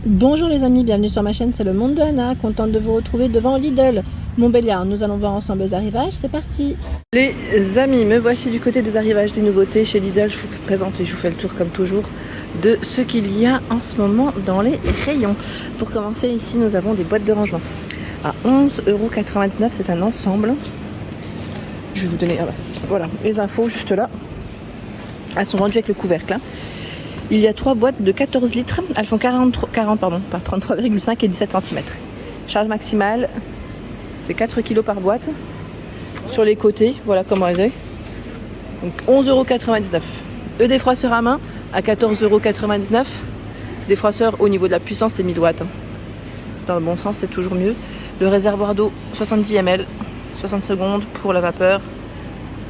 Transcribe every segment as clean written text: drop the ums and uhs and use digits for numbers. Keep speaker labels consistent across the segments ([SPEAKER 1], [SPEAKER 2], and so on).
[SPEAKER 1] Bonjour les amis, bienvenue sur ma chaîne, c'est le monde de Anna, contente de vous retrouver devant Lidl, Montbéliard. Nous allons voir ensemble les arrivages, c'est parti. Les amis, me voici du côté des arrivages des nouveautés chez Lidl. Je vous présente et je vous fais le tour comme toujours de ce qu'il y a en ce moment dans les rayons. Pour commencer, ici nous avons des boîtes de rangement à 11,99 €, c'est un ensemble. Je vais vous donner voilà, les infos juste là. Elles sont vendues avec le couvercle. Il y a 3 boîtes de 14 litres. Elles font 40 par 33,5 et 17 cm. Charge maximale, c'est 4 kg par boîte. Sur les côtés, voilà comment elle est. Donc 11,99 €. Défroisseur à main à 14,99 €. Défroisseur au niveau de la puissance, c'est 1000 watts. Dans le bon sens, c'est toujours mieux. Le réservoir d'eau, 70 ml. 60 secondes pour la vapeur.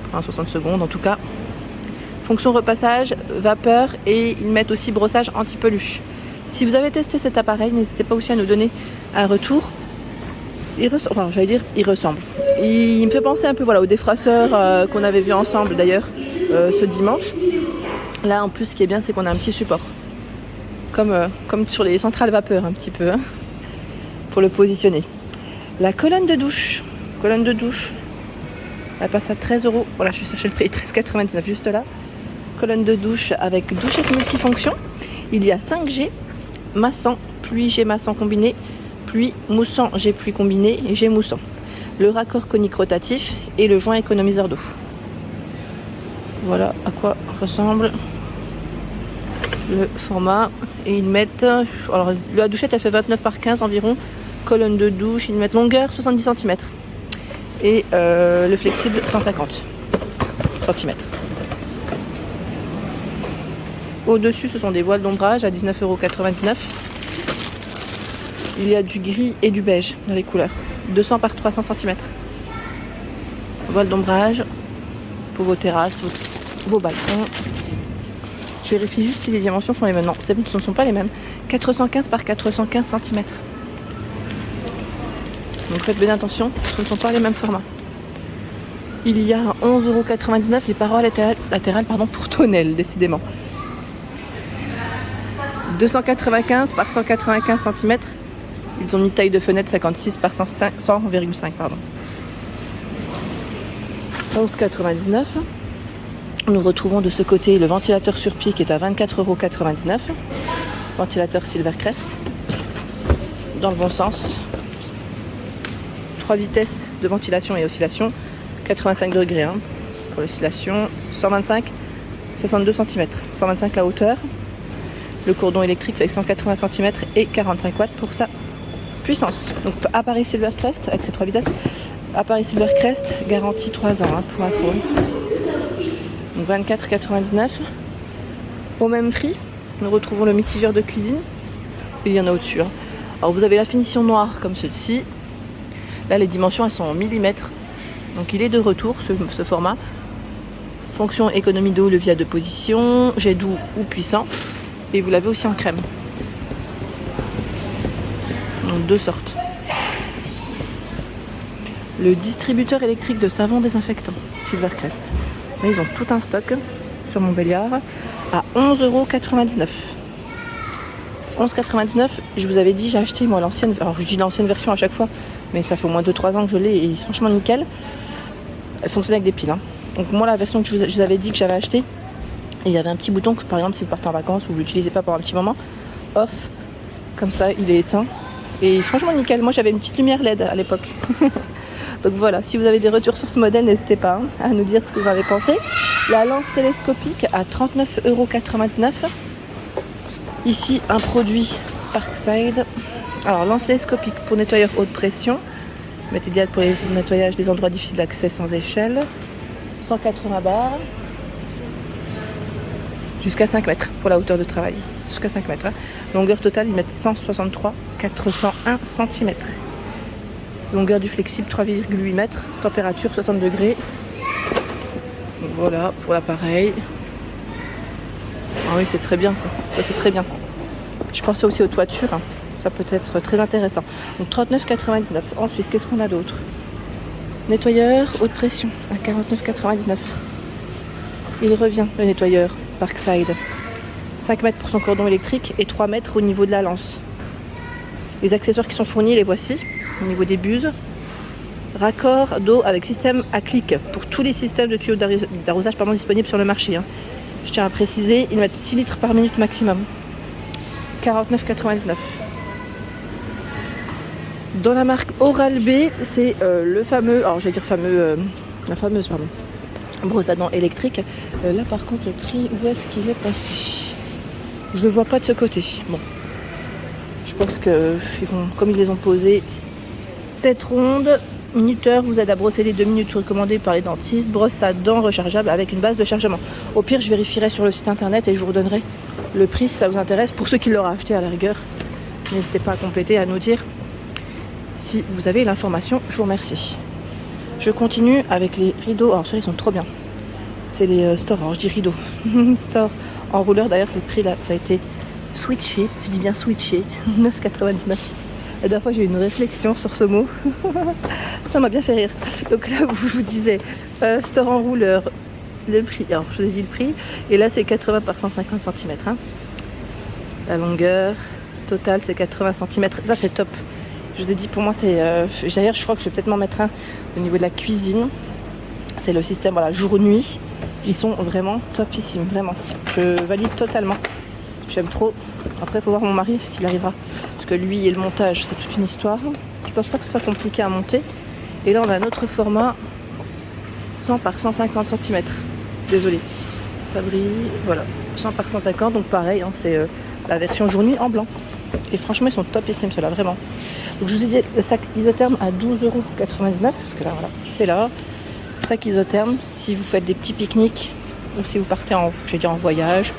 [SPEAKER 1] Enfin, 60 secondes en tout cas. Fonction repassage, vapeur et ils mettent aussi brossage anti-peluche. Si vous avez testé cet appareil, n'hésitez pas aussi à nous donner un retour. Il ressemble. Il me fait penser un peu au défroisseur qu'on avait vu ensemble d'ailleurs ce dimanche. Là en plus ce qui est bien c'est qu'on a un petit support. Comme sur les centrales vapeur un petit peu pour le positionner. La colonne de douche. Elle passe à 13 €. Voilà, je cherchais le prix, 13,99 € juste là. Colonne de douche avec douchette multifonction. Il y a 5G, massant, pluie, G massant combiné, pluie, moussant, G pluie combiné et G moussant. Le raccord conique rotatif et le joint économiseur d'eau. Voilà à quoi ressemble le format. Et ils mettent, alors la douchette elle fait 29 par 15 environ. Colonne de douche, ils mettent longueur 70 cm. Et le flexible 150 cm. Au-dessus, ce sont des voiles d'ombrage à 19,99 €. Il y a du gris et du beige dans les couleurs. 200 par 300 cm. Voile d'ombrage pour vos terrasses, vos balcons. Je vérifie juste si les dimensions sont les mêmes. Non, ce ne sont pas les mêmes. 415 par 415 cm. Donc faites bien attention, ce ne sont pas les mêmes formats. Il y a 11,99 € les parois latérales pour tonnelles, décidément. 295 par 195 cm. Ils ont mis taille de fenêtre 56 par 100,5 €. 11,99 €. Nous retrouvons de ce côté le ventilateur sur pied qui est à 24,99 €. Ventilateur Silvercrest. Dans le bon sens. 3 vitesses de ventilation et oscillation. 85 degrés pour l'oscillation. 125, 62 cm. 125 la hauteur. Le cordon électrique fait 180 cm et 45 watts pour sa puissance. Donc appareil Silvercrest avec ses 3 vitesses. Appareil Silvercrest, garantie 3 ans pour info. Donc 24,99 €. Au même prix, nous retrouvons le mitigeur de cuisine. Il y en a au-dessus. Alors vous avez la finition noire comme ceci. Là les dimensions elles sont en millimètres. Donc il est de retour ce format. Fonction économie d'eau, levier à 2 positions, jet doux ou puissant. Et vous l'avez aussi en crème. Donc 2 sortes. Le distributeur électrique de savon désinfectant Silvercrest. Là ils ont tout un stock sur Montbéliard à 11,99 €. 11,99 €. Je vous avais dit j'ai acheté moi l'ancienne. Alors je dis l'ancienne version à chaque fois, mais ça fait au moins 2-3 ans que je l'ai et franchement nickel. Elle fonctionne avec des piles. Donc moi la version que je vous avais dit que j'avais acheté, il y avait un petit bouton que par exemple si vous partez en vacances ou vous l'utilisez pas pour un petit moment, off, comme ça il est éteint. Et franchement nickel, moi j'avais une petite lumière LED à l'époque. Donc voilà, si vous avez des retours sur ce modèle, n'hésitez pas à nous dire ce que vous en avez pensé. La lance télescopique à 39,99 €. Ici un produit Parkside. Alors lance télescopique pour nettoyeur haute pression. Mais idéal pour le nettoyage des endroits difficiles d'accès sans échelle. 180 bars. Jusqu'à 5 mètres pour la hauteur de travail. Jusqu'à 5 mètres. Longueur totale, ils mettent 163, 401 cm. Longueur du flexible, 3,8 mètres. Température, 60 degrés. Donc voilà pour l'appareil. Ah oui, c'est très bien ça. Ça, c'est très bien. Je pensais aussi aux toitures. Ça peut être très intéressant. Donc 39,99 €. Ensuite, qu'est-ce qu'on a d'autre? Nettoyeur haute pression à 49,99 €. Il revient, le nettoyeur Parkside. 5 mètres pour son cordon électrique et 3 mètres au niveau de la lance. Les accessoires qui sont fournis, les voici, au niveau des buses. Raccord d'eau avec système à clic pour tous les systèmes de tuyaux d'arrosage disponibles sur le marché. Je tiens à préciser, ils mettent 6 litres par minute maximum. 49,99. Dans la marque Oral-B, c'est le fameux, alors j'allais dire fameux, la fameuse, pardon, brosse à dents électrique. Là par contre, le prix, où est-ce qu'il est passé? Je le vois pas de ce côté. Bon, je pense que comme ils les ont posés, tête ronde, minuteur vous aide à brosser les 2 minutes recommandées par les dentistes, brosse à dents rechargeable avec une base de chargement. Au pire, je vérifierai sur le site internet et je vous redonnerai le prix si ça vous intéresse. Pour ceux qui l'auraient acheté à la rigueur, n'hésitez pas à compléter, à nous dire si vous avez l'information. Je vous remercie. Je continue avec les rideaux. Alors ceux-là, ils sont trop bien. C'est les stores, alors je dis rideaux. Store en rouleur. D'ailleurs, le prix là, ça a été switché. Je dis bien switché. 9,99. La dernière fois, j'ai eu une réflexion sur ce mot. Ça m'a bien fait rire. Donc là, je vous disais, store en rouleur, le prix. Alors, je vous ai dit le prix. Et là, c'est 80 par 150 cm. Hein. La longueur totale, c'est 80 cm. Ça, c'est top. Je vous ai dit, pour moi, c'est... D'ailleurs, je crois que je vais peut-être m'en mettre un au niveau de la cuisine. C'est le système, voilà, jour-nuit. Ils sont vraiment topissimes, vraiment. Je valide totalement. J'aime trop. Après, il faut voir mon mari s'il arrivera. Parce que lui et le montage, c'est toute une histoire. Je pense pas que ce soit compliqué à monter. Et là, on a un autre format 100 par 150 cm. Désolée. Ça brille. Voilà. 100 par 150. Donc pareil, hein, c'est la version jour-nuit en blanc. Et franchement, ils sont topissimes, ceux-là, vraiment. Donc je vous ai dit le sac isotherme à 12,99 €. Parce que là, voilà, c'est là. Sac isotherme, si vous faites des petits pique-niques ou si vous partez en voyage,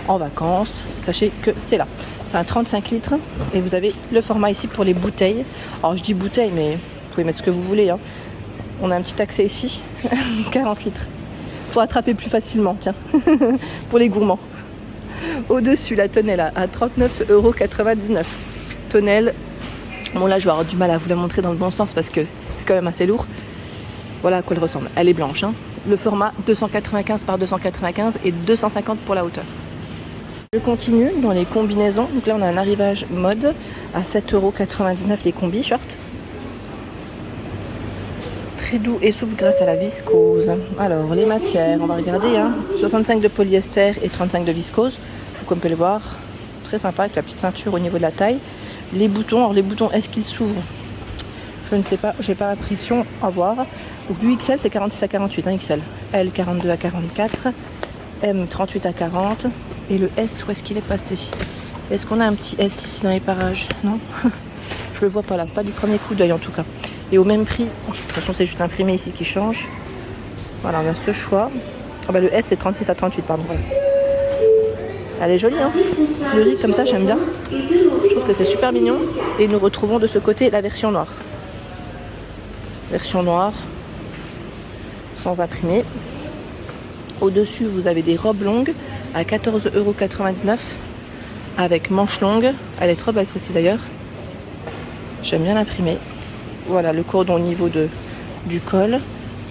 [SPEAKER 1] en vacances, sachez que c'est là. C'est un 35 litres et vous avez le format ici pour les bouteilles. Alors je dis bouteille, mais vous pouvez mettre ce que vous voulez. Hein. On a un petit accès ici, 40 litres. Pour attraper plus facilement, tiens, pour les gourmands. Au-dessus, la tonnelle à 39,99 €. Tonnelle, bon là je vais avoir du mal à vous la montrer dans le bon sens parce que c'est quand même assez lourd. Voilà à quoi elle ressemble. Elle est blanche. Hein. Le format 295 par 295 et 250 pour la hauteur. Je continue dans les combinaisons. Donc là, on a un arrivage mode à 7,99 € les combis shorts. Très doux et souple grâce à la viscose. Alors, les matières, on va regarder. Hein. 65 de polyester et 35 de viscose. Donc, comme vous pouvez le voir, très sympa avec la petite ceinture au niveau de la taille. Les boutons, alors les boutons, est-ce qu'ils s'ouvrent? Je ne sais pas, j'ai pas l'impression à voir. Donc du XL c'est 46 à 48, hein, XL. L 42 à 44, M 38 à 40. Et le S, où est-ce qu'il est passé? Est-ce qu'on a un petit S ici dans les parages? Non. Je le vois pas là, pas du premier coup d'œil en tout cas. Et au même prix, de toute façon c'est juste imprimé ici qui change. Voilà, on a ce choix. Ah bah le S c'est 36 à 38, pardon. Voilà. Elle est jolie, hein, fleurie comme ça, j'aime bien. Je trouve que c'est super mignon. Et nous retrouvons de ce côté la version noire. Version noire, sans imprimer. Au-dessus, vous avez des robes longues à 14,99 € avec manches longues. Elle est trop belle celle-ci d'ailleurs. J'aime bien l'imprimer. Voilà le cordon au niveau du col.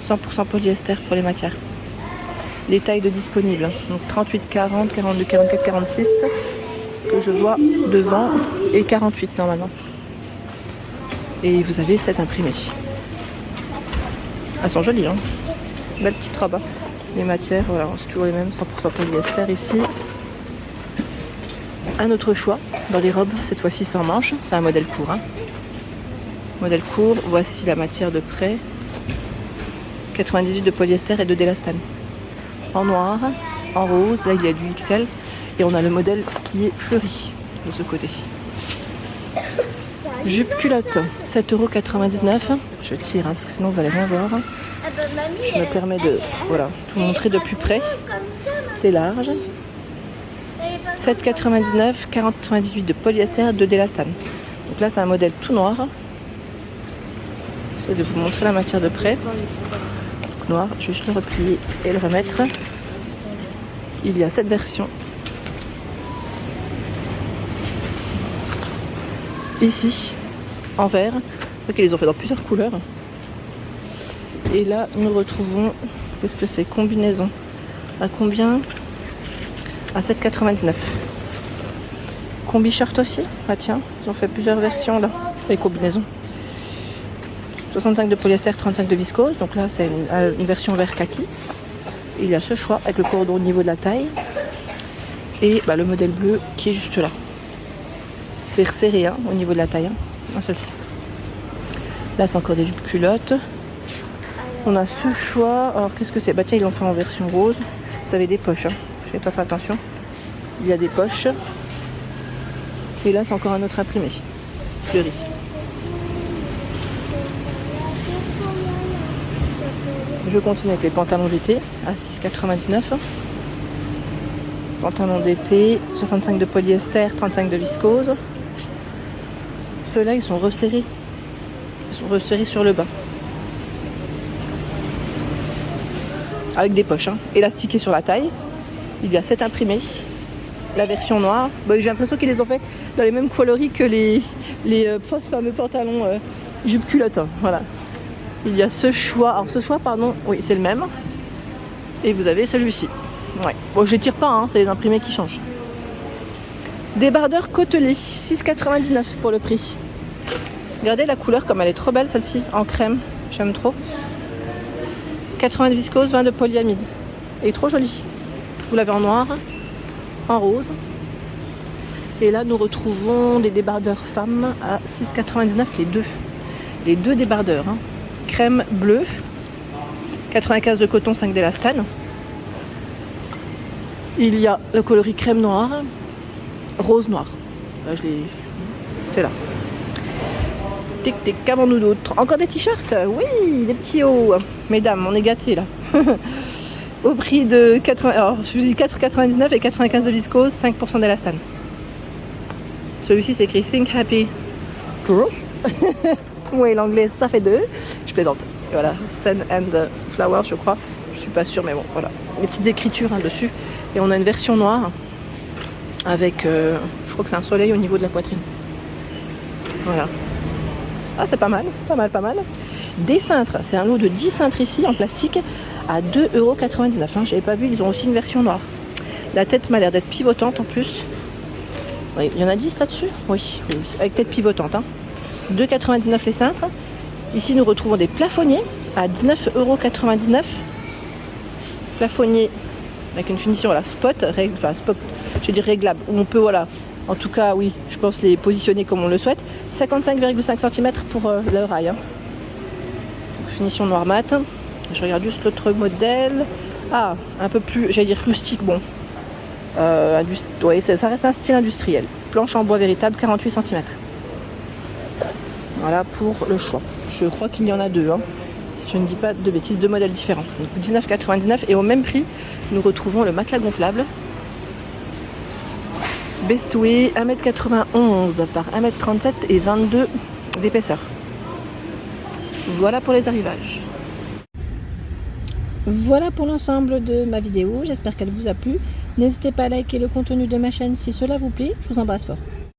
[SPEAKER 1] 100% polyester pour les matières. Les tailles de disponibles. Donc 38, 40, 42, 44, 46 que je vois devant et 48 normalement. Et vous avez 7 imprimés. Elles sont jolies, hein. Belle petite robe. Hein. Les matières, voilà, c'est toujours les mêmes, 100% polyester ici. Un autre choix dans les robes, cette fois-ci sans manches. C'est un modèle court. Hein. Modèle court, voici la matière de près. 98 de polyester et de délastane. En noir, en rose, là il y a du XL. Et on a le modèle qui est fleuri de ce côté. Jupe culotte, 7,99 €. Je tire hein, parce que sinon vous allez rien voir. Je me permets de voilà, tout montrer de plus près. C'est large. 7,99 €, 98 de polyester, de délastane. Donc là c'est un modèle tout noir. J'essaie de vous montrer la matière de près. Noir, je vais juste le replier et le remettre. Il y a cette version. Ici, en vert. Donc ils les ont fait dans plusieurs couleurs. Et là, nous retrouvons, qu'est-ce que c'est? Combinaison. À combien? À 7,99 €. combi shirt aussi. Ah tiens, ils ont fait plusieurs versions là, les combinaisons. 65 de polyester, 35 de viscose. Donc là, c'est une version vert kaki. Il y a ce choix avec le cordon au niveau de la taille. Et le modèle bleu qui est juste là. C'est resserré au niveau de la taille. Celle-ci. Là, c'est encore des jupes culottes. On a ce choix. Alors, qu'est-ce que c'est? Tiens, ils l'ont fait en version rose. Vous avez des poches. Je n'ai pas fait attention. Il y a des poches. Et là, c'est encore un autre imprimé. Fleuri. Je continue avec les pantalons d'été à 6,99 €. Pantalons d'été, 65 de polyester, 35 de viscose. Ceux-là, ils sont resserrés. Ils sont resserrés sur le bas. Avec des poches, élastiquées sur la taille. Il y a 7 imprimés. La version noire. J'ai l'impression qu'ils les ont fait dans les mêmes coloris que les fausses fameux pantalons jupe culotte. Voilà. Il y a ce choix. Alors ce choix, pardon, oui, c'est le même. Et vous avez celui-ci. Ouais. Bon, je les tire pas, c'est les imprimés qui changent. Débardeur côtelé, 6,99 € pour le prix. Regardez la couleur comme elle est trop belle celle-ci, en crème. J'aime trop. 80 de viscose, 20 de polyamide. Elle est trop jolie. Vous l'avez en noir, en rose. Et là, nous retrouvons des débardeurs femmes à 6,99 € les deux. Les deux débardeurs. Crème bleue, 95 de coton, 5 d'élastane. Il y a le coloris crème noire, rose noir. Là, c'est là. Tic tic, qu'avons-nous d'autre? Encore des t-shirts? Oui, des petits hauts. Mesdames, on est gâtés là. Au prix de 4,99 et 95 de viscose, 5% d'élastane. Celui-ci s'écrit Think Happy Girl. Oui, l'anglais, ça fait 2. Je plaisante. Et voilà, Sun and Flowers, je crois. Je suis pas sûre, mais bon, voilà. Les petites écritures dessus. Et on a une version noire avec, je crois que c'est un soleil au niveau de la poitrine. Voilà. Ah, c'est pas mal, pas mal, pas mal. Des cintres, c'est un lot de 10 cintres ici en plastique à 2,99 €. J'avais pas vu, ils ont aussi une version noire. La tête m'a l'air d'être pivotante en plus. Oui, il y en a 10 là-dessus? Oui, oui, avec tête pivotante. 2,99 € les cintres. Ici, nous retrouvons des plafonniers à 19,99 €. Plafonnier avec une finition spot, spot, je dis réglable, où on peut, en tout cas, oui, je pense les positionner comme on le souhaite. 55,5 cm pour le rail. Finition noir mat. Je regarde juste l'autre modèle. Ah, un peu plus, j'allais dire rustique, bon. Oui, ça reste un style industriel. Planche en bois véritable, 48 cm. Voilà pour le choix. Je crois qu'il y en a deux. Si je ne dis pas de bêtises, deux modèles différents. Donc 19,99 € et au même prix, nous retrouvons le matelas gonflable. Bestway, 1,91 m par 1,37 m et 22 d'épaisseur. Voilà pour les arrivages. Voilà pour l'ensemble de ma vidéo. J'espère qu'elle vous a plu. N'hésitez pas à liker le contenu de ma chaîne si cela vous plaît. Je vous embrasse fort.